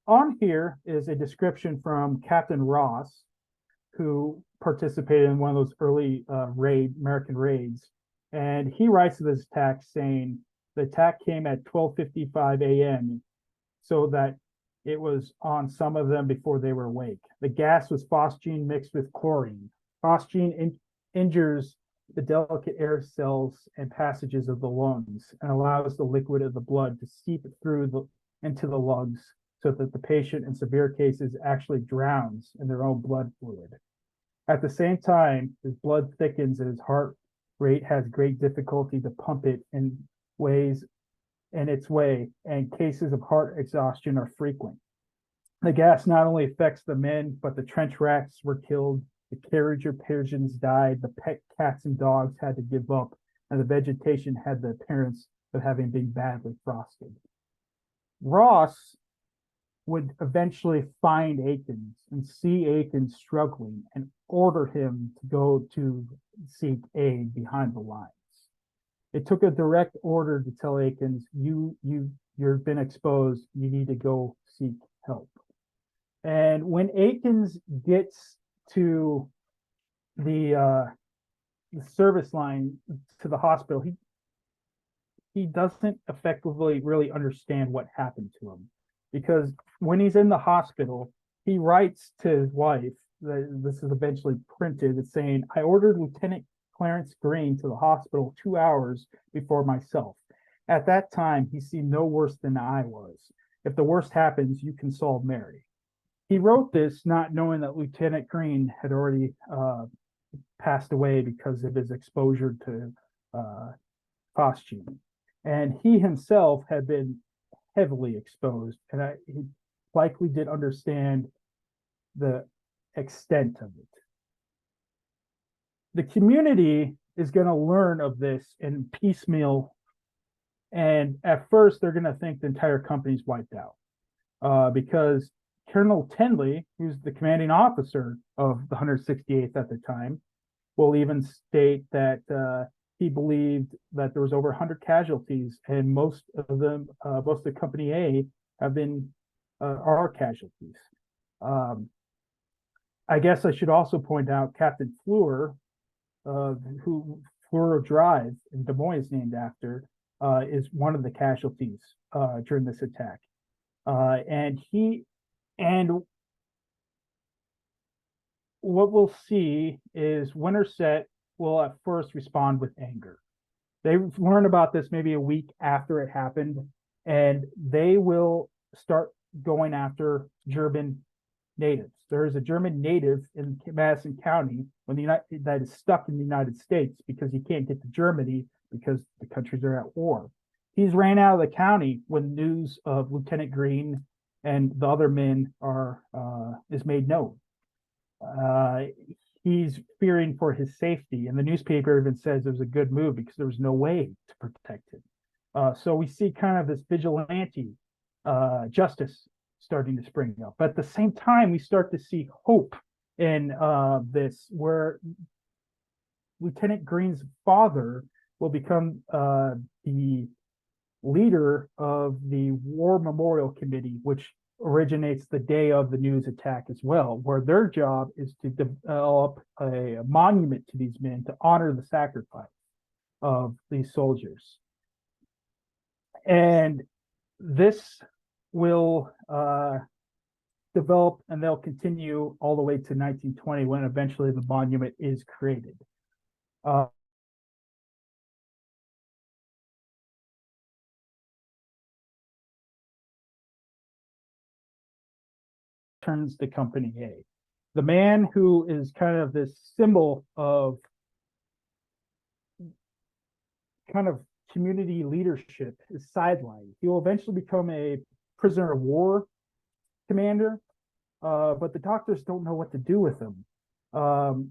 on here is a description from Captain Ross, who participated in one of those early American raids. And he writes of this attack saying, the attack came at 12:55 a.m. so that it was on some of them before they were awake. The gas was phosgene mixed with chlorine. Phosgene injures the delicate air cells and passages of the lungs and allows the liquid of the blood to seep through into the lungs so that the patient in severe cases actually drowns in their own blood fluid. At the same time, his blood thickens and his heart rate has great difficulty to pump it in its way, and cases of heart exhaustion are frequent. The gas not only affects the men, but the trench rats were killed, the carrier pigeons died, the pet cats and dogs had to give up, and the vegetation had the appearance of having been badly frosted. Ross would eventually find Aikins and see Aikins struggling and order him to go to seek aid behind the lines. It took a direct order to tell Aikins, you've been exposed, you need to go seek help. And when Aikins gets to the service line to the hospital, he doesn't effectively really understand what happened to him, because when he's in the hospital, he writes to his wife, this is eventually printed, it's saying, I ordered Lieutenant Clarence Green to the hospital 2 hours before myself. At that time, he seemed no worse than I was. If the worst happens, you can solve Mary. He wrote this not knowing that Lieutenant Green had already passed away because of his exposure to phosgene. And he himself had been heavily exposed, and he likely did understand the extent of it. The community is going to learn of this in piecemeal, and at first they're going to think the entire company's wiped out, because Colonel Tenley, who's the commanding officer of the 168th at the time, will even state that he believed that there was over 100 casualties, and most of the Company A are casualties. I guess I should also point out Captain Fleur, who Fleur Drive in Des Moines is named after, is one of the casualties during this attack. And what we'll see is Winterset will at first respond with anger. They learn about this maybe a week after it happened, and they will start going after German natives. There is a German native in Madison County that is stuck in the United States because he can't get to Germany because the countries are at war. He's ran out of the county when news of Lieutenant Green and the other men is made known. He's fearing for his safety, and the newspaper even says it was a good move because there was no way to protect him. So we see kind of this vigilante justice starting to spring up. But at the same time, we start to see hope in this, where Lieutenant Green's father will become the leader of the War Memorial Committee, which originates the day of the news attack as well, where their job is to develop a monument to these men to honor the sacrifice of these soldiers. And this will develop, and they'll continue all the way to 1920 when eventually the monument is created. Turns to Company A. The man who is kind of this symbol of kind of community leadership is sidelined. He will eventually become a prisoner of war commander, but the doctors don't know what to do with him.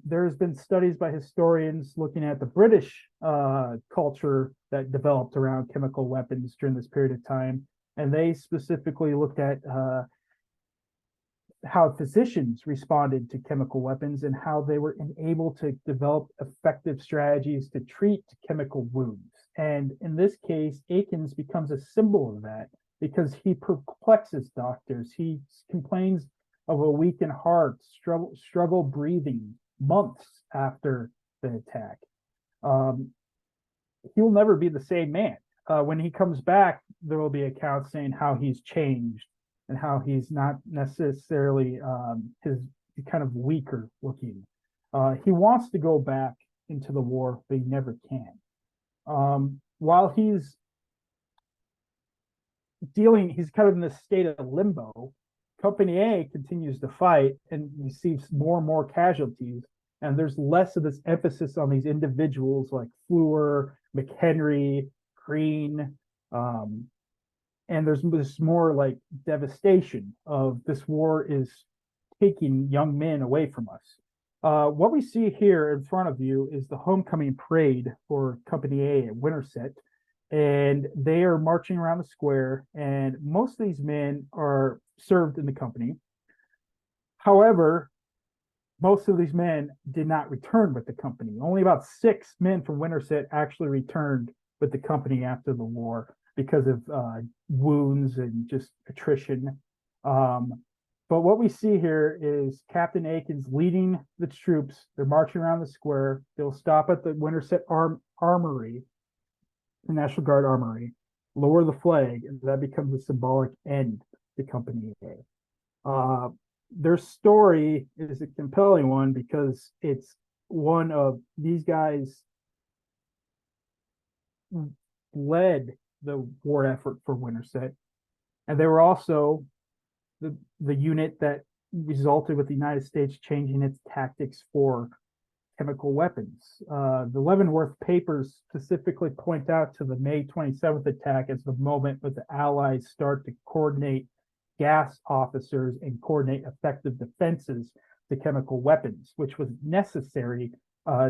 There's been studies by historians looking at the British culture that developed around chemical weapons during this period of time, and they specifically looked at how physicians responded to chemical weapons and how they were able to develop effective strategies to treat chemical wounds. And in this case, Aikins becomes a symbol of that because he perplexes doctors. He complains of a weakened heart, struggle breathing months after the attack. He'll never be the same man. When he comes back, there will be accounts saying how he's changed and how he's not necessarily his kind of weaker looking. He wants to go back into the war, but he never can. While he's he's kind of in this state of limbo. Company A continues to fight and receives more and more casualties, and there's less of this emphasis on these individuals like Fleur, McHenry, Green, and there's this more like devastation of this war is taking young men away from us. What we see here in front of you is the homecoming parade for Company A at Winterset, and they are marching around the square, and most of these men are served in the company. However, most of these men did not return with the company. Only about 6 men from Winterset actually returned with the company after the war because of wounds and just attrition. But what we see here is Captain Aikins leading the troops. They're marching around the square. They'll stop at the Winterset Armory, the National Guard Armory, lower the flag, and that becomes a symbolic end to Company A. Their story is a compelling one because it's one of these guys led the war effort for Winterset, and they were also the unit that resulted with the United States changing its tactics for chemical weapons. The Leavenworth papers specifically point out to the May 27th attack as the moment where the Allies start to coordinate gas officers and coordinate effective defenses to chemical weapons, which was necessary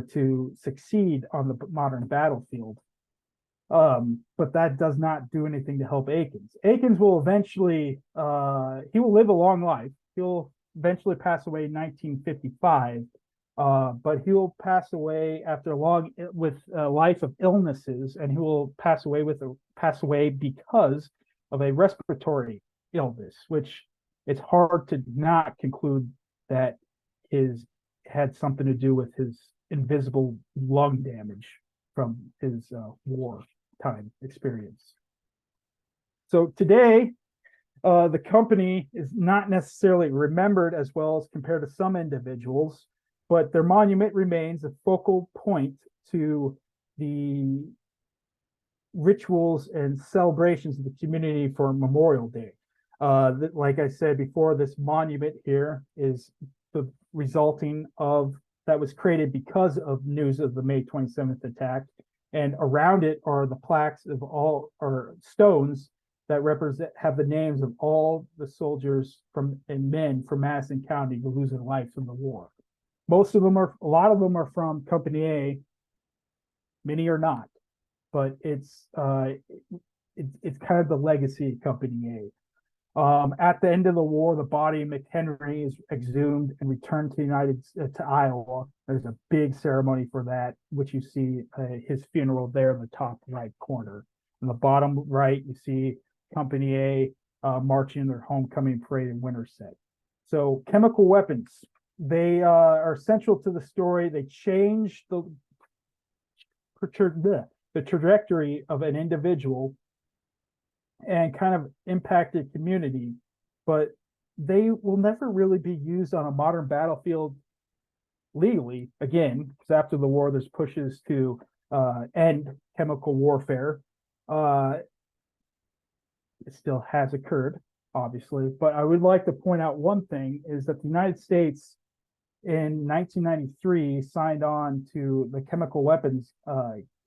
to succeed on the modern battlefield. But that does not do anything to help Aikins. Aikins will eventually, he will live a long life. He'll eventually pass away in 1955, but he will pass away after a life of illnesses, and he will pass away because of a respiratory illness, which it's hard to not conclude that had something to do with his invisible lung damage from his wartime experience. So today, the company is not necessarily remembered as well as compared to some individuals, but their monument remains a focal point to the rituals and celebrations of the community for Memorial Day. Like I said before, this monument here is the resulting of that was created because of news of the May 27th attack. And around it are the plaques of all or stones that have the names of all the soldiers and men from Madison County who lose their lives in the war. A lot of them are from Company A, many are not, but it's kind of the legacy of Company A. At the end of the war, the body of McHenry is exhumed and returned to Iowa. There's a big ceremony for that, which you see his funeral there in the top right corner. In the bottom right, you see Company A marching in their homecoming parade in Winterset. So chemical weapons, they are central to the story. They change the trajectory of an individual and kind of impacted community, but they will never really be used on a modern battlefield legally. Again, because after the war, there's pushes to end chemical warfare. It still has occurred, obviously, but I would like to point out one thing is that the United States in 1993 signed on to the Chemical Weapons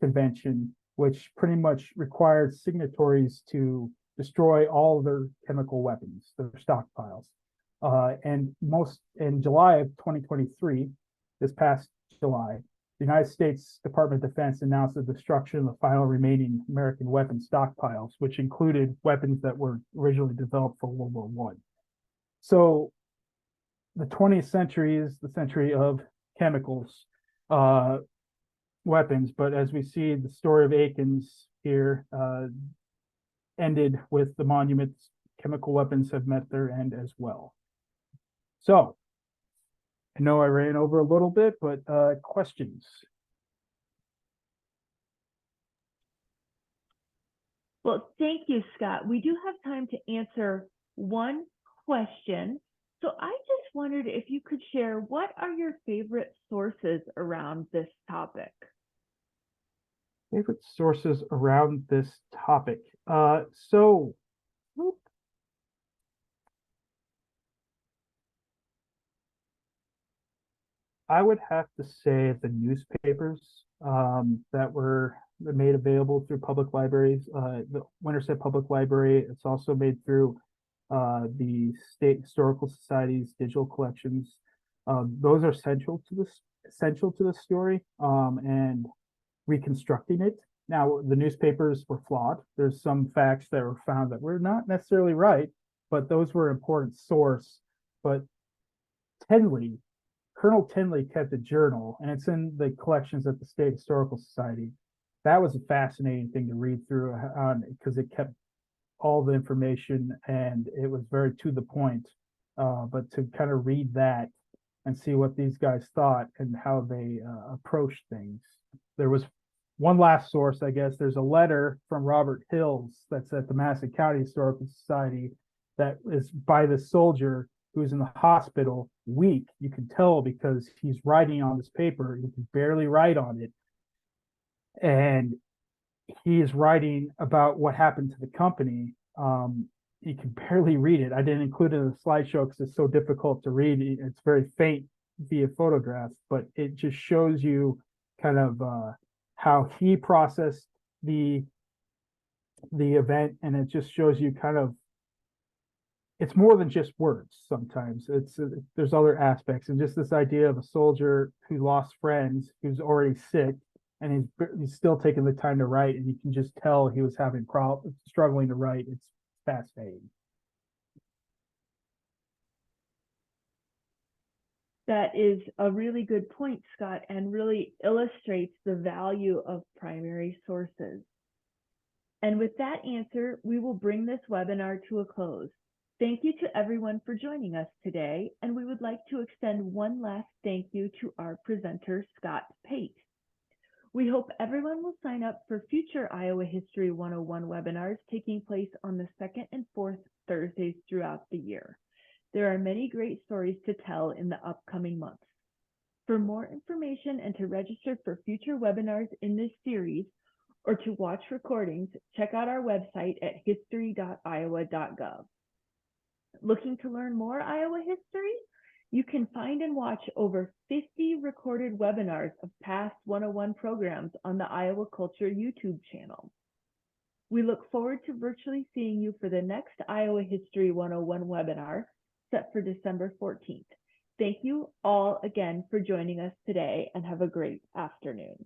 Convention, which pretty much required signatories to destroy all of their chemical weapons, their stockpiles. And in July of 2023, this past July, the United States Department of Defense announced the destruction of the final remaining American weapon stockpiles, which included weapons that were originally developed for World War I. So the 20th century is the century of chemicals, weapons, but as we see, the story of Aikins here ended with the monuments. Chemical weapons have met their end as well. So I know I ran over a little bit, but questions? Well, thank you, Scott. We do have time to answer one question. So I just wondered if you could share, what are your favorite sources around this topic? Favorite sources around this topic. I would have to say the newspapers that were made available through public libraries, the Winterset Public Library. It's also made through the State Historical Society's digital collections. Those are essential to the story and reconstructing it. Now, the newspapers were flawed. There's some facts that were found that were not necessarily right, but those were an important source. But Colonel Tinley kept a journal, and it's in the collections at the State Historical Society. That was a fascinating thing to read through because it kept all the information and it was very to the point. But to kind of read that and see what these guys thought and how they approached things. There was one last source, I guess. There's a letter from Robert Hills that's at the Madison County Historical Society that is by the soldier who's in the hospital, weak. You can tell because he's writing on this paper. He can barely write on it. And he is writing about what happened to the company. You can barely read it. I didn't include it in the slideshow because it's so difficult to read. It's very faint via photograph, but it just shows you kind of how he processed the event, and it just shows you kind of, it's more than just words. Sometimes there's other aspects, and just this idea of a soldier who lost friends, who's already sick, and he's still taking the time to write, and you can just tell he was having struggling to write. It's fascinating. That is a really good point, Scott, and really illustrates the value of primary sources. And with that answer, we will bring this webinar to a close. Thank you to everyone for joining us today, and we would like to extend one last thank you to our presenter, Scott Pate. We hope everyone will sign up for future Iowa History 101 webinars taking place on the second and fourth Thursdays throughout the year. There are many great stories to tell in the upcoming months. For more information and to register for future webinars in this series, or to watch recordings, check out our website at history.iowa.gov. Looking to learn more Iowa history? You can find and watch over 50 recorded webinars of past 101 programs on the Iowa Culture YouTube channel. We look forward to virtually seeing you for the next Iowa History 101 webinar set for December 14th. Thank you all again for joining us today, and have a great afternoon.